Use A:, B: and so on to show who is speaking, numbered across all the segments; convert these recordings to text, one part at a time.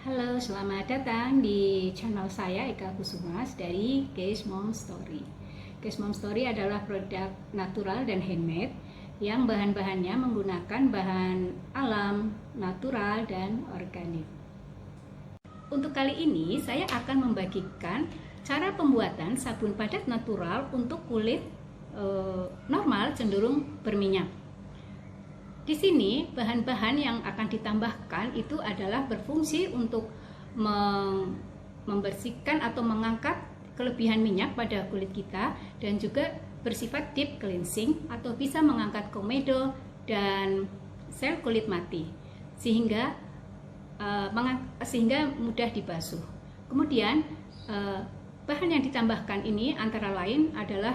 A: Halo, selamat datang di channel saya Eka Kusumas dari Case Mom Story. Case Mom Story adalah produk natural dan handmade yang bahan-bahannya menggunakan bahan alam, natural, dan organik. Untuk kali ini saya akan membagikan cara pembuatan sabun padat natural untuk kulit normal cenderung berminyak. Di sini bahan-bahan yang akan ditambahkan itu adalah berfungsi untuk membersihkan atau mengangkat kelebihan minyak pada kulit kita dan juga bersifat deep cleansing atau bisa mengangkat komedo dan sel kulit mati sehingga mudah dibasuh. Kemudian bahan yang ditambahkan ini antara lain adalah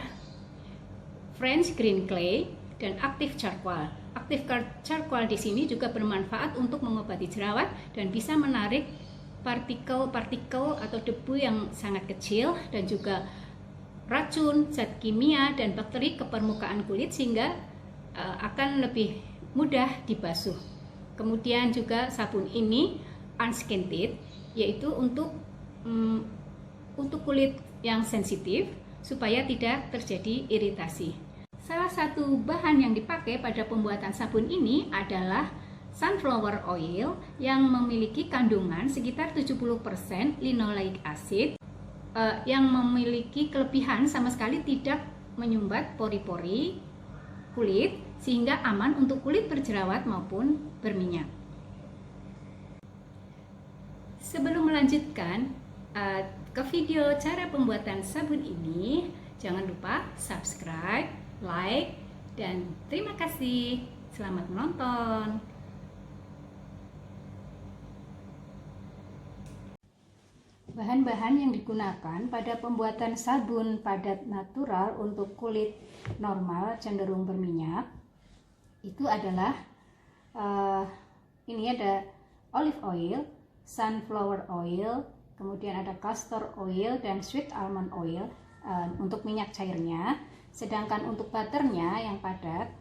A: French green clay dan active charcoal. Active charcoal di sini juga bermanfaat untuk mengobati jerawat dan bisa menarik partikel-partikel atau debu yang sangat kecil dan juga racun, zat kimia dan bakteri ke permukaan kulit sehingga akan lebih mudah dibasuh. Kemudian juga sabun ini unscented, yaitu untuk kulit yang sensitif supaya tidak terjadi iritasi. Salah satu bahan yang dipakai pada pembuatan sabun ini adalah sunflower oil yang memiliki kandungan sekitar 70% linoleic acid yang memiliki kelebihan sama sekali tidak menyumbat pori-pori kulit sehingga aman untuk kulit berjerawat maupun berminyak. Sebelum melanjutkan ke video cara pembuatan sabun ini, jangan lupa subscribe, like, dan terima kasih. Selamat menonton. Bahan-bahan yang digunakan pada pembuatan sabun padat natural untuk kulit normal cenderung berminyak itu adalah ini ada olive oil, sunflower oil, kemudian ada castor oil dan sweet almond oil untuk minyak cairnya. Sedangkan untuk butternya yang padat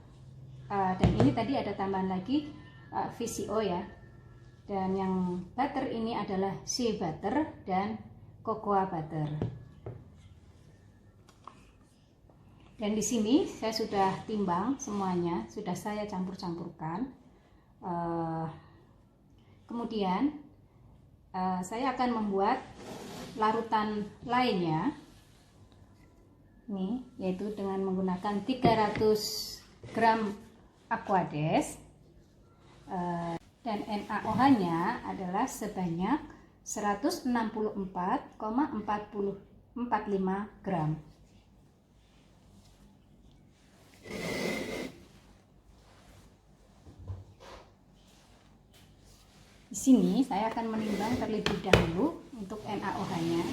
A: dan ini tadi ada tambahan lagi VCO ya. Dan yang butter ini adalah shea butter dan cocoa butter. Dan di sini saya sudah timbang semuanya, sudah saya campur-campurkan. Kemudian saya akan membuat larutan lainnya. Ini yaitu dengan menggunakan 300 gram Aquades dan NaOH-nya adalah sebanyak 164,45 gram. Di sini saya akan menimbang terlebih dahulu untuk NaOH-nya.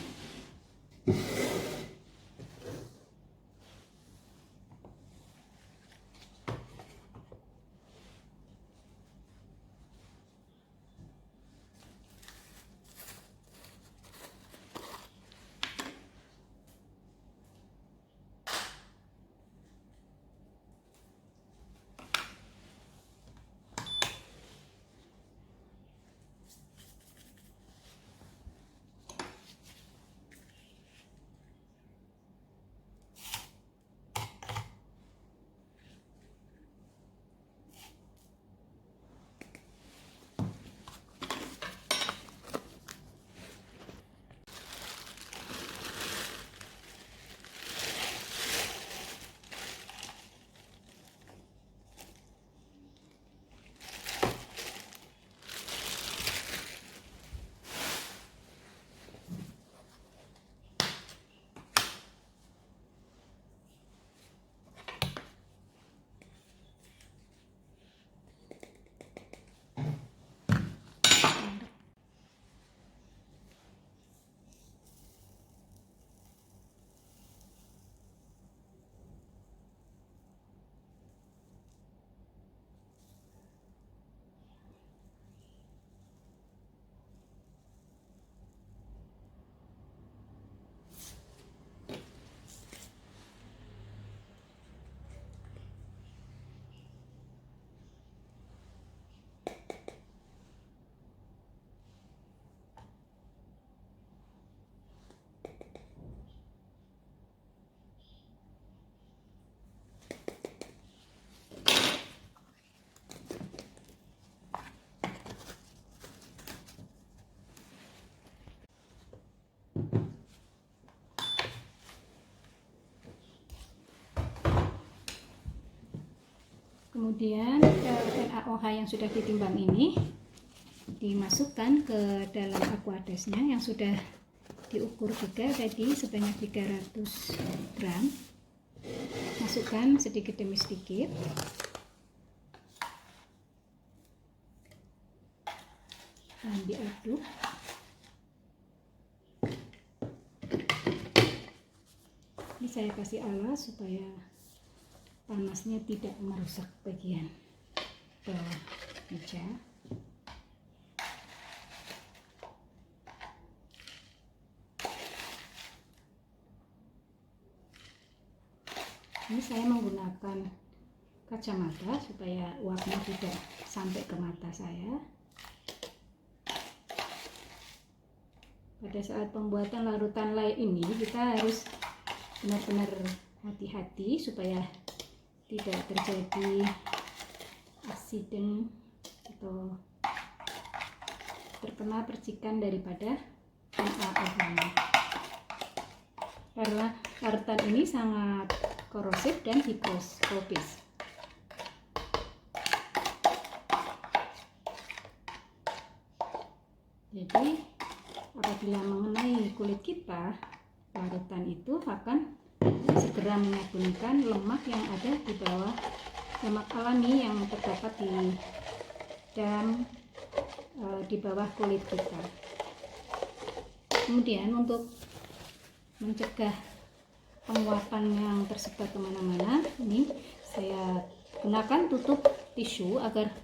A: Kemudian NaOH yang sudah ditimbang ini dimasukkan ke dalam aquadesnya yang sudah diukur juga tadi sebanyak 300 gram. Masukkan sedikit demi sedikit. Dan diaduk. Ini saya kasih alas supaya panasnya tidak merusak bagian bawah meja. Ini saya menggunakan kacamata supaya uapnya tidak sampai ke mata saya. Pada saat pembuatan larutan lye ini kita harus benar-benar hati-hati supaya tidak terjadi aksiden atau terkena percikan daripada NaOH-nya. Karena larutan ini sangat korosif dan higroskopis. Jadi apabila mengenai kulit kita, larutan itu akan segera menyambungkan lemak yang ada di bawah, lemak alami yang terdapat di bawah kulit kita. Kemudian untuk mencegah penguapan yang tersebar kemana-mana, ini saya gunakan tutup tisu agar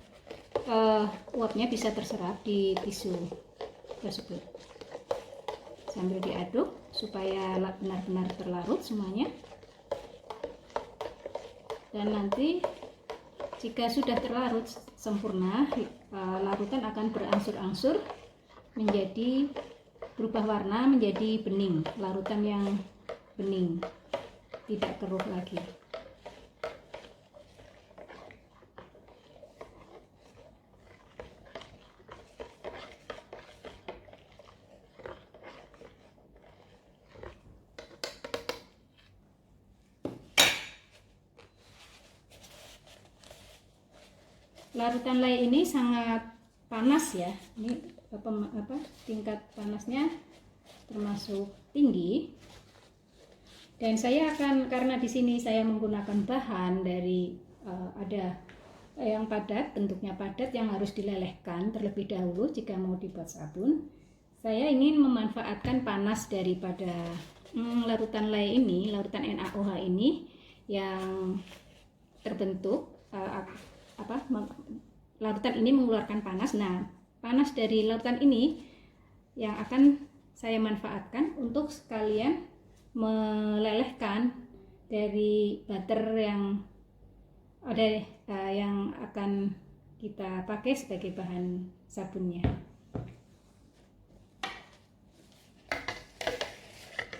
A: uapnya bisa terserap di tisu tersebut. Sambil diaduk supaya benar-benar terlarut semuanya. Dan nanti jika sudah terlarut sempurna, larutan akan berangsur-angsur berubah warna menjadi bening, larutan yang bening, tidak keruh lagi. Larutan lye ini sangat panas ya. Ini tingkat panasnya termasuk tinggi. Dan saya karena di sini saya menggunakan bahan dari ada yang padat, bentuknya padat yang harus dilelehkan terlebih dahulu jika mau dibuat sabun. Saya ingin memanfaatkan panas daripada larutan lye ini, larutan NaOH ini yang terbentuk larutan ini mengeluarkan panas. Nah, panas dari larutan ini yang akan saya manfaatkan untuk sekalian melelehkan dari butter yang ada yang akan kita pakai sebagai bahan sabunnya.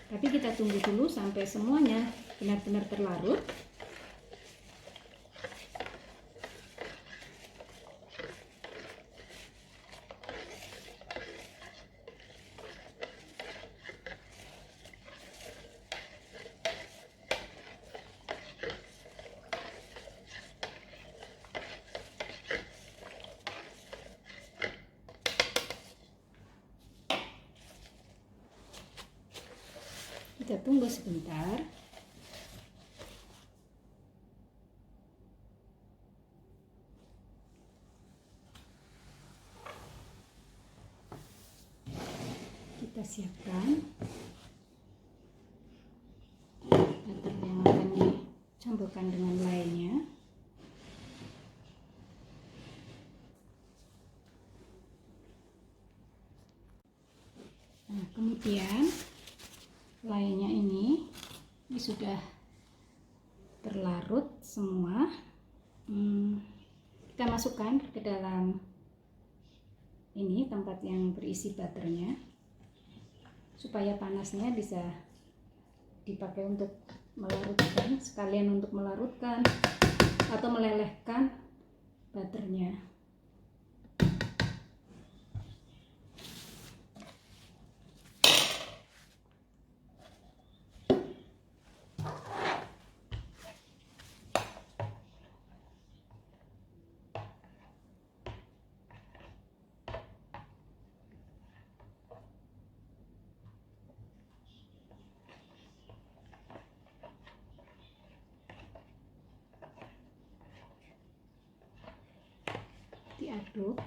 A: Tapi kita tunggu dulu sampai semuanya benar-benar terlarut. Kita tunggu sebentar. Kita siapkan butter yang akan dicampurkan dengan lye-nya. Nah, kemudian lye-nya ini sudah terlarut semua. Kita masukkan ke dalam ini tempat yang berisi butternya supaya panasnya bisa dipakai untuk melarutkan, sekalian untuk melarutkan atau melelehkan butternya. diaduk.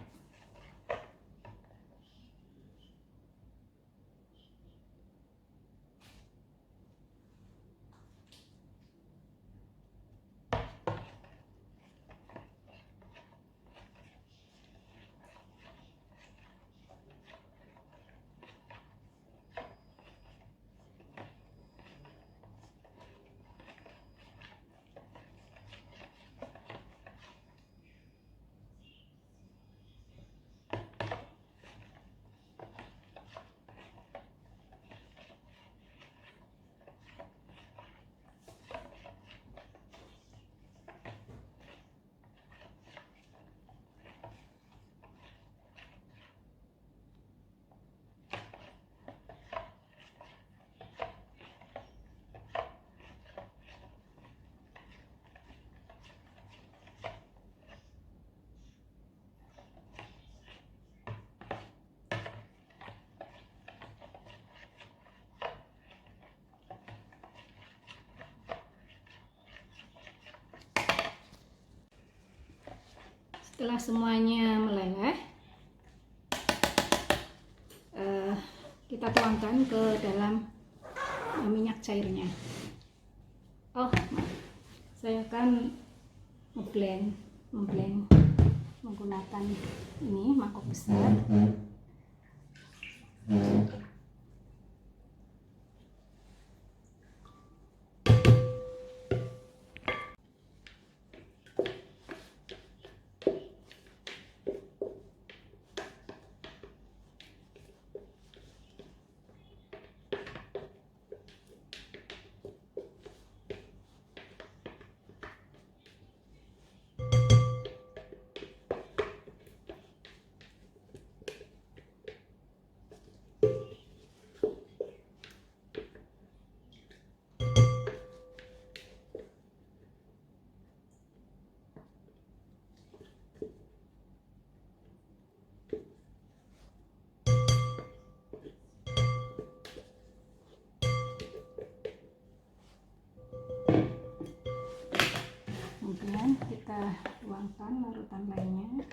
A: Setelah semuanya meleleh, kita tuangkan ke dalam minyak cairnya. Oh, saya akan memblend menggunakan ini mangkok besar. Kemudian kita tuangkan larutan lainnya.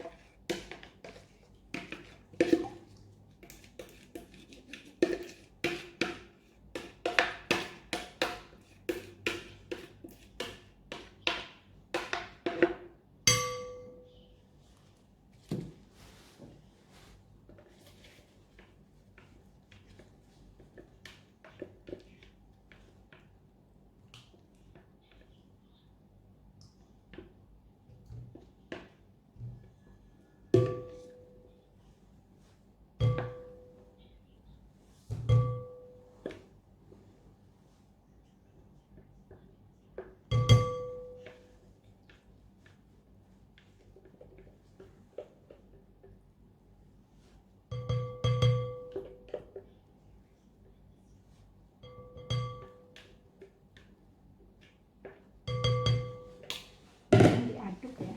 A: Diaduk ya.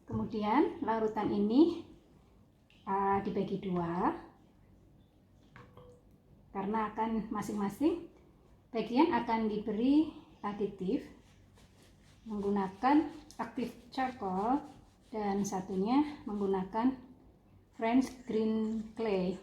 A: Kemudian larutan ini dibagi dua karena akan masing-masing bagian akan diberi aditif menggunakan active charcoal dan satunya menggunakan French green clay.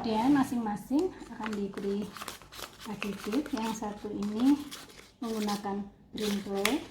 A: Kemudian masing-masing akan diberi aditif. Yang satu ini menggunakan green clay,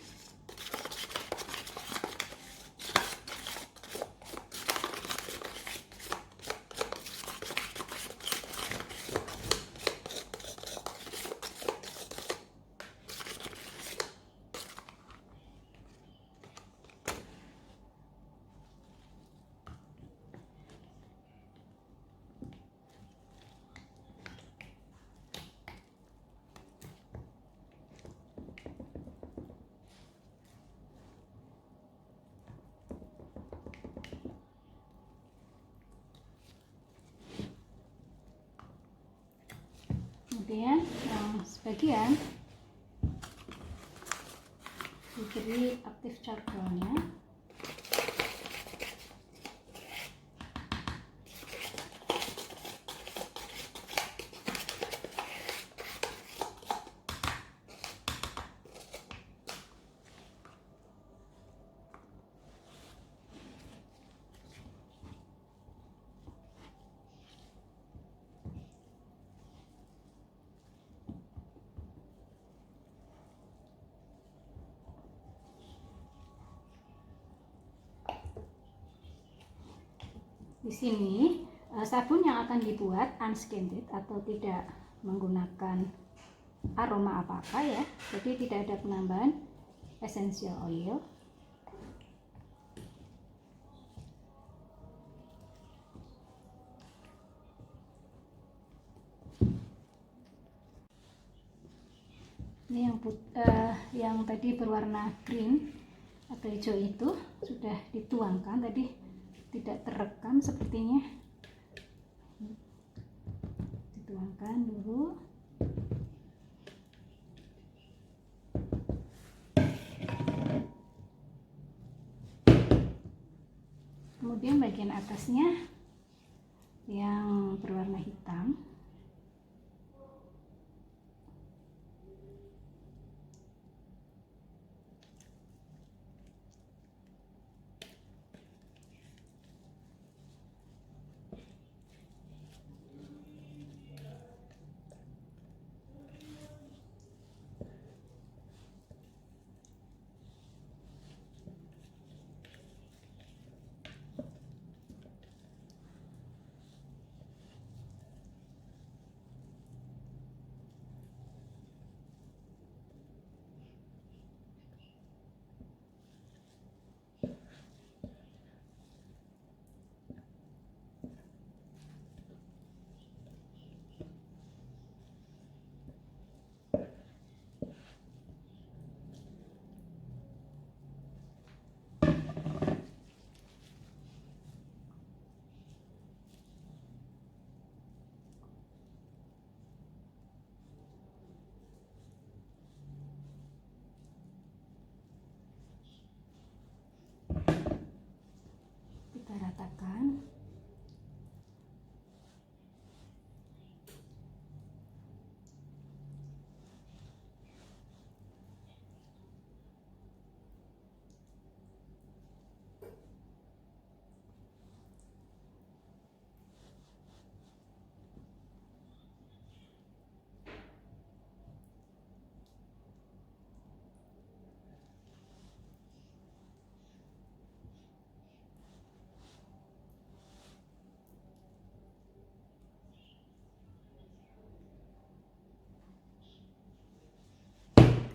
A: kemudian yang sebagian diberi aktif charcoalnya. Di sini sabun yang akan dibuat unscented atau tidak menggunakan aroma apa-apa ya, jadi tidak ada penambahan essential oil. Ini yang tadi berwarna green atau hijau itu sudah dituangkan, tadi tidak terekam sepertinya. Dituangkan dulu. Kemudian bagian atasnya yang berwarna hitam. Kita ratakan.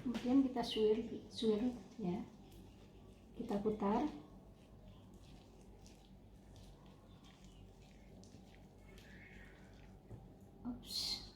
A: Kemudian kita swirl ya, kita putar. Oops.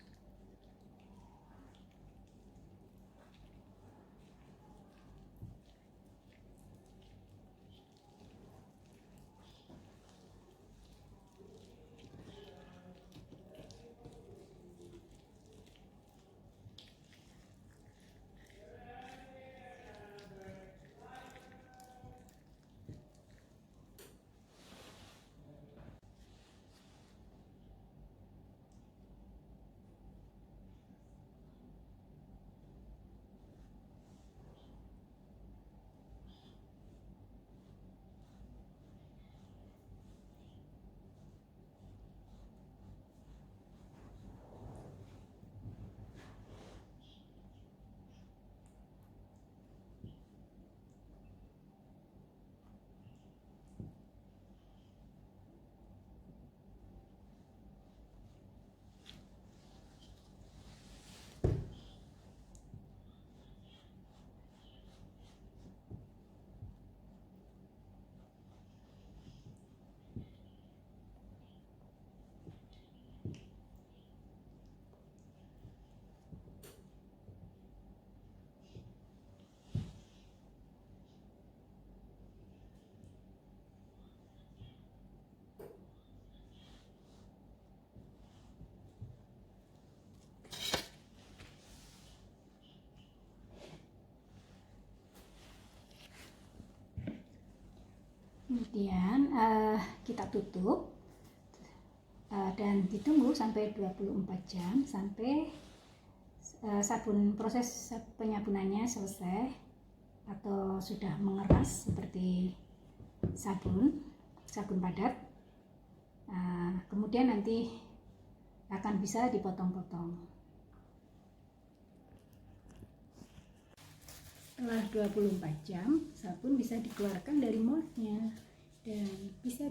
A: Kemudian kita tutup dan ditunggu sampai 24 jam sampai proses penyabunannya selesai atau sudah mengeras seperti sabun padat. Kemudian nanti akan bisa dipotong-potong. Setelah 24 jam, sabun bisa dikeluarkan dari moldnya dan bisa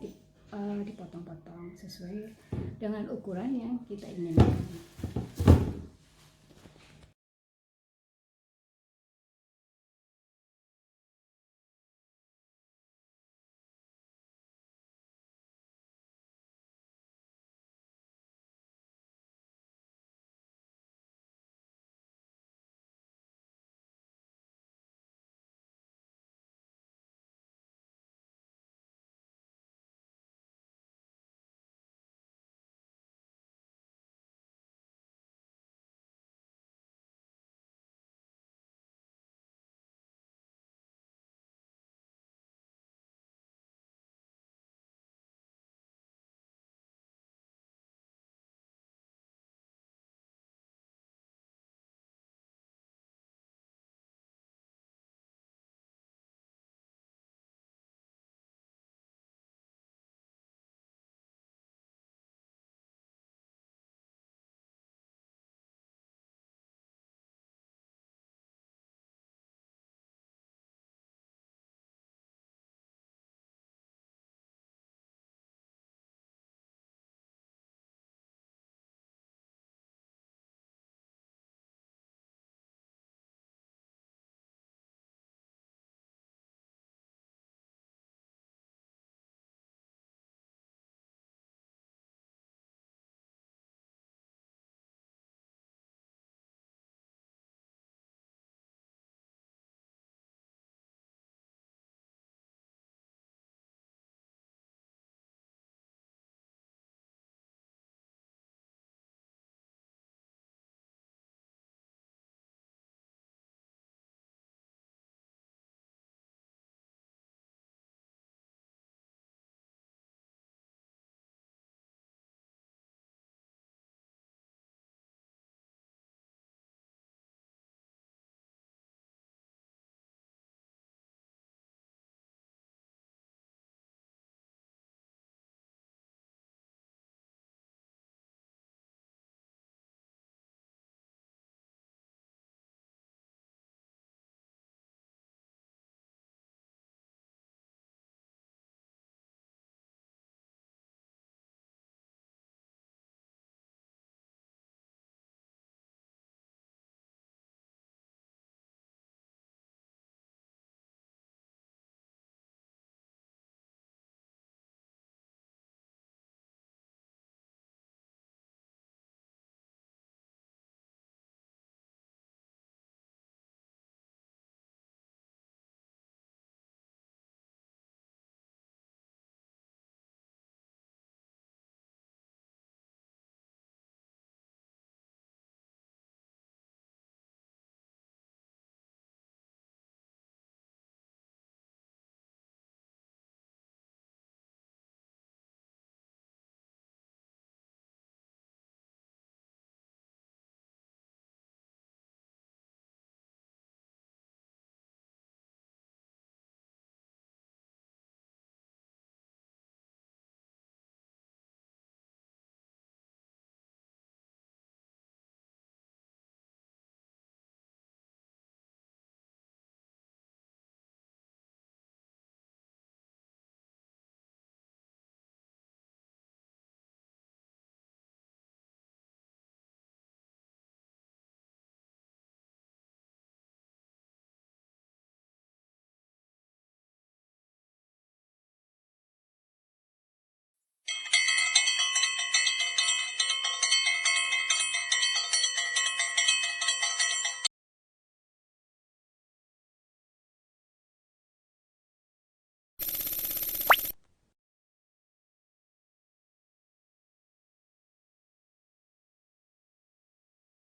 A: dipotong-potong sesuai dengan ukuran yang kita inginkan.